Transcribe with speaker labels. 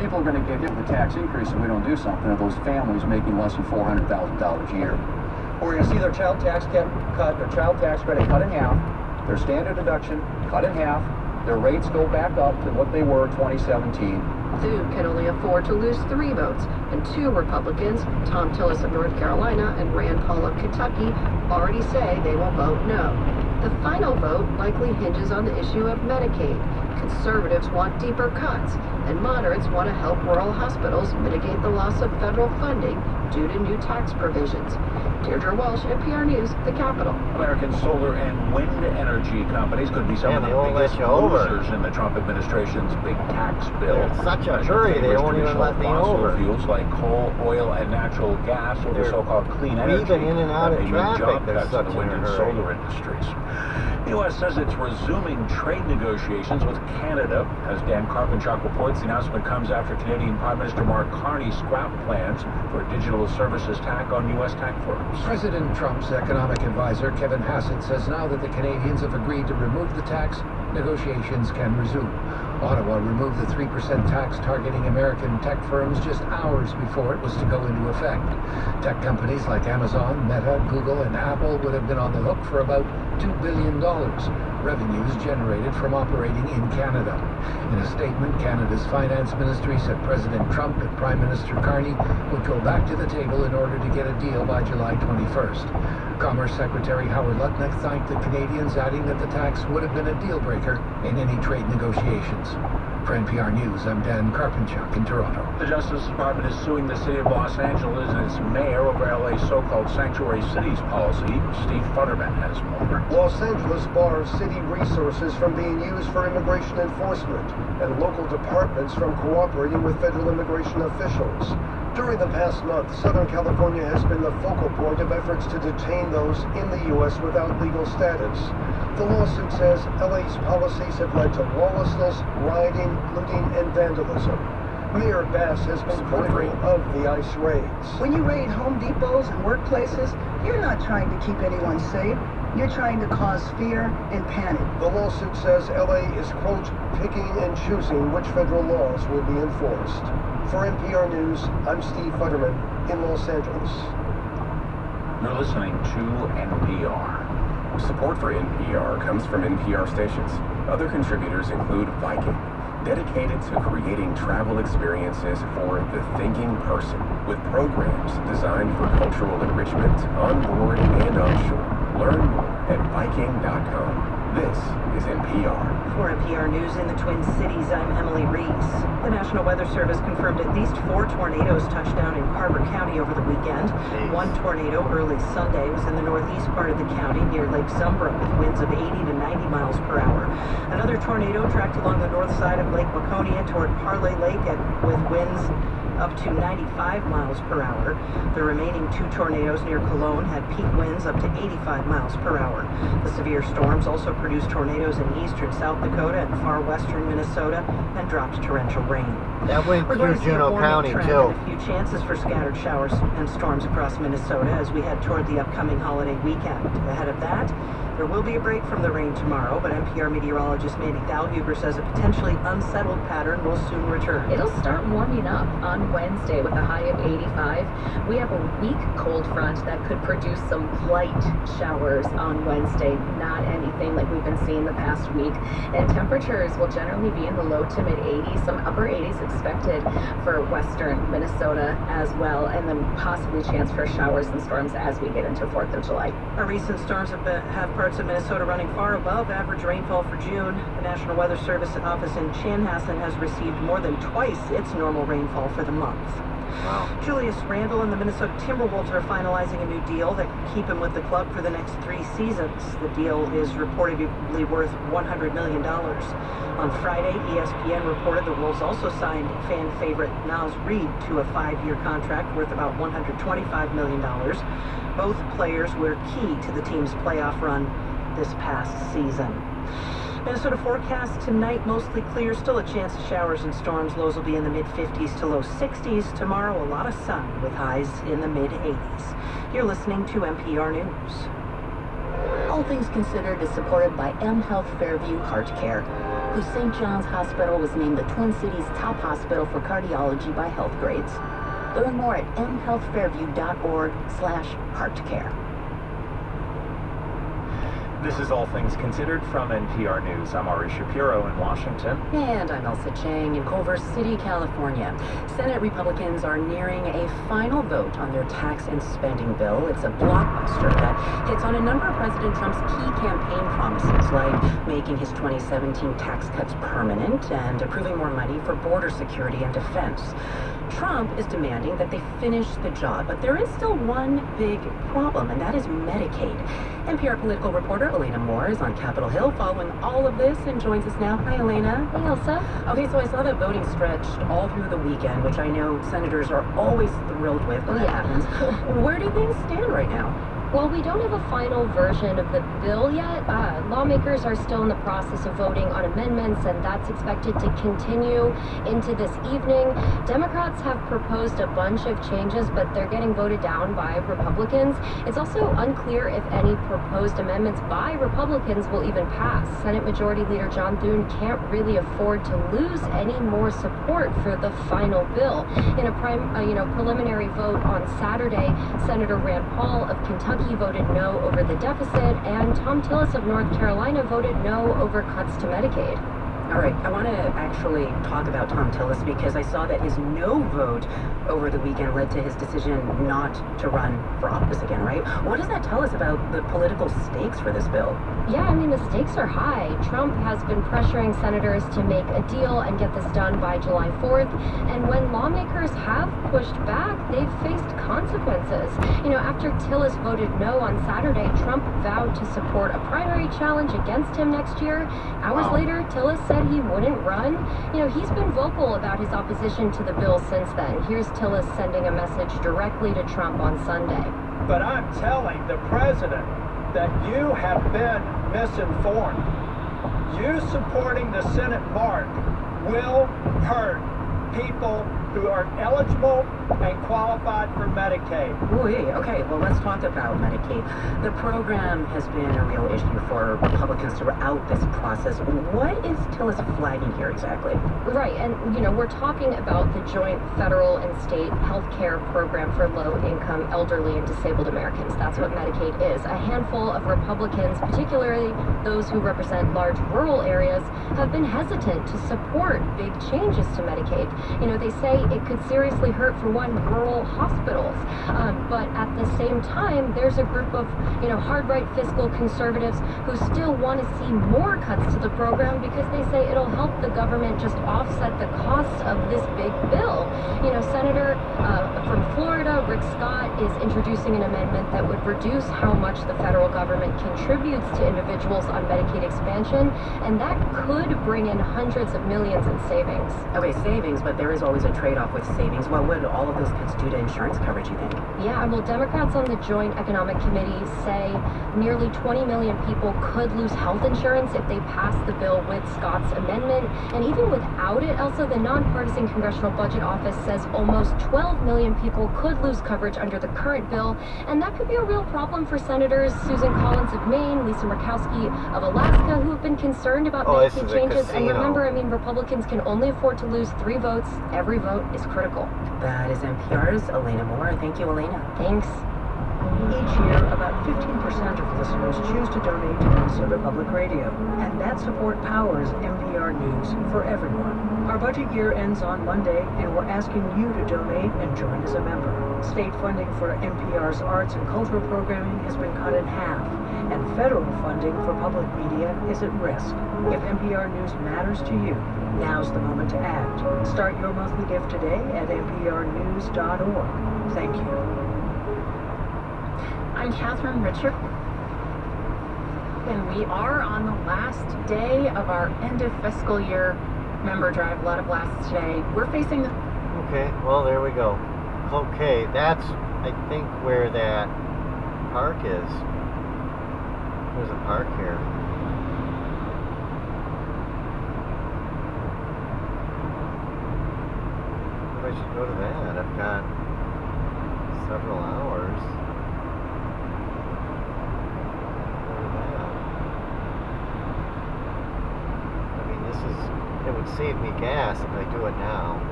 Speaker 1: people are going to get hit with a tax increase if we don't do something are those families making less than $400,000 a year. We're going to see their child tax cut, their child tax credit cut in half, their standard deduction cut in half, their rates go back up to what they were in 2017.
Speaker 2: Thune can only afford to lose 3 votes, and 2 Republicans, Tom Tillis of North Carolina and Rand Paul of Kentucky, already say they will vote no. The final vote likely hinges on the issue of Medicaid. Conservatives want deeper cuts, and moderates want to help rural hospitals mitigate the loss of federal funding due to new tax provisions. Deirdre Walsh, NPR News, the Capitol.
Speaker 3: American solar and wind energy companies could be some of the biggest losers in the Trump administration's big tax bill.
Speaker 4: They're in such a hurry, they won't even let me over.
Speaker 3: Fuels like coal, oil, and natural gas, or the so-called clean energy,
Speaker 4: weaving in and out of traffic.
Speaker 3: job
Speaker 4: They're
Speaker 3: cuts
Speaker 4: such
Speaker 3: in the
Speaker 4: in
Speaker 3: wind
Speaker 4: a
Speaker 3: and
Speaker 4: hurry.
Speaker 3: solar industries. The U.S. says it's resuming trade negotiations with Canada. As Dan Carpinchuk reports, the announcement comes after Canadian Prime Minister Mark Carney scrapped plans for a digital services tax on U.S. tech firms.
Speaker 5: President Trump's economic advisor, Kevin Hassett, says now that the Canadians have agreed to remove the tax, negotiations can resume. Ottawa removed the 3% tax targeting American tech firms just hours before it was to go into effect. Tech companies like Amazon, Meta, Google, and Apple would have been on the hook for about $2 billion, revenues generated from operating in Canada. In a statement, Canada's finance ministry said President Trump and Prime Minister Carney would go back to the table in order to get a deal by July 21st. Commerce Secretary Howard Lutnick thanked the Canadians, adding that the tax would have been a deal breaker in any trade negotiations. For NPR News, I'm Dan Carpinchuk in Toronto.
Speaker 3: The Justice Department is suing the city of Los Angeles and its mayor over LA's so-called sanctuary cities policy. Steve Futterman has more.
Speaker 6: Los Angeles bars city resources from being used for immigration enforcement and local departments from cooperating with federal immigration officials. During the past month, Southern California has been the focal point of efforts to detain those in the U.S. without legal status. The lawsuit says LA's policies have led to lawlessness, rioting, looting, and vandalism. Mayor Bass has been critical of the ICE raids.
Speaker 7: When you raid Home Depots and workplaces, you're not trying to keep anyone safe. You're trying to cause fear and panic.
Speaker 6: The lawsuit says LA is, quote, picking and choosing which federal laws will be enforced. For NPR News, I'm Steve Futterman in Los Angeles.
Speaker 3: You're listening to NPR.
Speaker 8: Support for NPR comes from NPR stations. Other contributors include Viking, dedicated to creating travel experiences for the thinking person, with programs designed for cultural enrichment on board and offshore. Learn more at Viking.com. This is NPR.
Speaker 9: For NPR News in the Twin Cities, I'm Emily Reese. The National Weather Service confirmed at least 4 tornadoes touched down in Carver County over the weekend. One tornado early Sunday was in the northeast part of the county near Lake Zumbro with winds of 80 to 90 miles per hour. Another tornado tracked along the north side of Lake Waconia toward Parley Lake with winds up to 95 miles per hour. The remaining 2 tornadoes near Cologne had peak winds up to 85 miles per hour. The severe storms also produced tornadoes in eastern South Dakota and far western Minnesota and dropped torrential rain.
Speaker 4: That went
Speaker 9: We're
Speaker 4: through
Speaker 9: going to see a
Speaker 4: Juneau
Speaker 9: warming
Speaker 4: County,
Speaker 9: trend
Speaker 4: too.
Speaker 9: and a few chances for scattered showers and storms across Minnesota as we head toward the upcoming holiday weekend. Ahead of that, there will be a break from the rain tomorrow, but NPR meteorologist Mandy Thalhuber says a potentially unsettled pattern will soon return.
Speaker 10: It'll start warming up on Wednesday with a high of 85. We have a weak cold front that could produce some light showers on Wednesday, not anything like we've been seeing the past week. And temperatures will generally be in the low to mid 80s, some upper 80s expected for western Minnesota as well, and then possibly chance for showers and storms as we get into 4th of July.
Speaker 9: Our recent storms have parts of Minnesota running far above average rainfall for June. The National Weather Service office in Chanhassen has received more than twice its normal rainfall for the month. Wow. Julius Randle and the Minnesota Timberwolves are finalizing a new deal that could keep him with the club for the next 3 seasons. The deal is reportedly worth $100 million. On Friday, ESPN reported the Wolves also signed fan favorite Naz Reid to a 5-year contract worth about $125 million. Both players were key to the team's playoff run this past season. Minnesota forecast tonight, mostly clear, still a chance of showers and storms. Lows will be in the mid-50s to low 60s. Tomorrow, a lot of sun with highs in the mid-80s. You're listening to NPR News.
Speaker 10: All Things Considered is supported by M Health Fairview Heart Care.
Speaker 11: whose St. John's Hospital was named the Twin Cities top hospital for cardiology by Health Grades. Learn more at mhealthfairview.org/heartcare.
Speaker 12: This is All Things Considered from NPR News. I'm Ari Shapiro in Washington.
Speaker 13: And I'm Elsa Chang in Culver City, California. Senate Republicans are nearing a final vote on their tax and spending bill. It's a blockbuster that hits on a number of President Trump's key campaign promises, like making his 2017 tax cuts permanent and approving more money for border security and defense. Trump is demanding that they finish the job, but there is still one big problem, and that is Medicaid. NPR political reporter Elena Moore is on Capitol Hill following all of this and joins us now. Hi, Elena.
Speaker 10: Hey, Elsa.
Speaker 13: Okay, so I saw that voting stretched all through the weekend, which I know senators are always thrilled with when it happens. Where do things stand right now?
Speaker 10: Well, we don't have a final version of the bill yet. Lawmakers are still in the process of voting on amendments, and that's expected to continue into this evening. Democrats have proposed a bunch of changes, but they're getting voted down by Republicans. It's also unclear if any proposed amendments by Republicans will even pass. Senate Majority Leader John Thune can't really afford to lose any more support for the final bill. In a preliminary vote on Saturday, Senator Rand Paul of Kentucky voted no over the deficit, and Tom Tillis of North Carolina voted no over cuts to Medicaid.
Speaker 13: All right, I want to actually talk about Tom Tillis because I saw that his no vote over the weekend led to his decision not to run for office again, right? What does that tell us about the political stakes for this bill?
Speaker 10: Yeah, I mean, the stakes are high. Trump has been pressuring senators to make a deal and get this done by July 4th. And when lawmakers have pushed back, they've faced consequences. After Tillis voted no on Saturday, Trump vowed to support a primary challenge against him next year. Hours later, Tillis said he wouldn't run. He's been vocal about his opposition to the bill since then. Here's Tillis sending a message directly to Trump on Sunday.
Speaker 14: But I'm telling the president that you have been misinformed. You supporting the Senate mark will hurt people who are eligible and qualified for Medicaid.
Speaker 13: Okay, well, let's talk about Medicaid. The program has been a real issue for Republicans throughout this process. What is Tillis flagging here exactly?
Speaker 10: Right, and we're talking about the joint federal and state health care program for low-income, elderly, and disabled Americans. That's what Medicaid is. A handful of Republicans, particularly those who represent large rural areas, have been hesitant to support big changes to Medicaid. They say it could seriously hurt, for one, rural hospitals. But at the same time, there's a group of, hard-right fiscal conservatives who still want to see more cuts to the program because they say it'll help the government just offset the costs of this big bill. Senator from Florida, Rick Scott, is introducing an amendment that would reduce how much the federal government contributes to individuals on Medicaid expansion, and that could bring in hundreds of millions in savings.
Speaker 13: Okay, savings, but there is always a trade-off with savings. What would all of those cuts do to insurance coverage, you think?
Speaker 10: Yeah, well, Democrats on the Joint Economic Committee say nearly 20 million people could lose health insurance if they pass the bill with Scott's amendment. And even without it, Elsa, the nonpartisan Congressional Budget Office says almost 12 million people could lose coverage under the current bill. And that could be a real problem for Senators Susan Collins of Maine, Lisa Murkowski of Alaska, who have been concerned about Medicaid changes. And remember, Republicans can only afford to lose 3 votes. Every vote is critical.
Speaker 13: That is NPR's Elena Moore. Thank you, Elena.
Speaker 10: Thanks.
Speaker 9: Each year, about 15% of listeners choose to donate to Minnesota Public Radio, and that support powers NPR News for everyone. Our budget year ends on Monday, and we're asking you to donate and join as a member. State funding for NPR's arts and cultural programming has been cut in half, and federal funding for public media is at risk. If NPR News matters to you, now's the moment to act. Start your monthly gift today at nprnews.org. Thank you.
Speaker 15: I'm Catherine Richard, and we are on the last day of our end of fiscal year member drive. A lot of lasts today. We're facing...
Speaker 4: Okay, well, there we go. Okay, that's, I think, where that park is. There's a park here. Maybe I should go to that. I've got several hours. This is would save me gas if I do it now.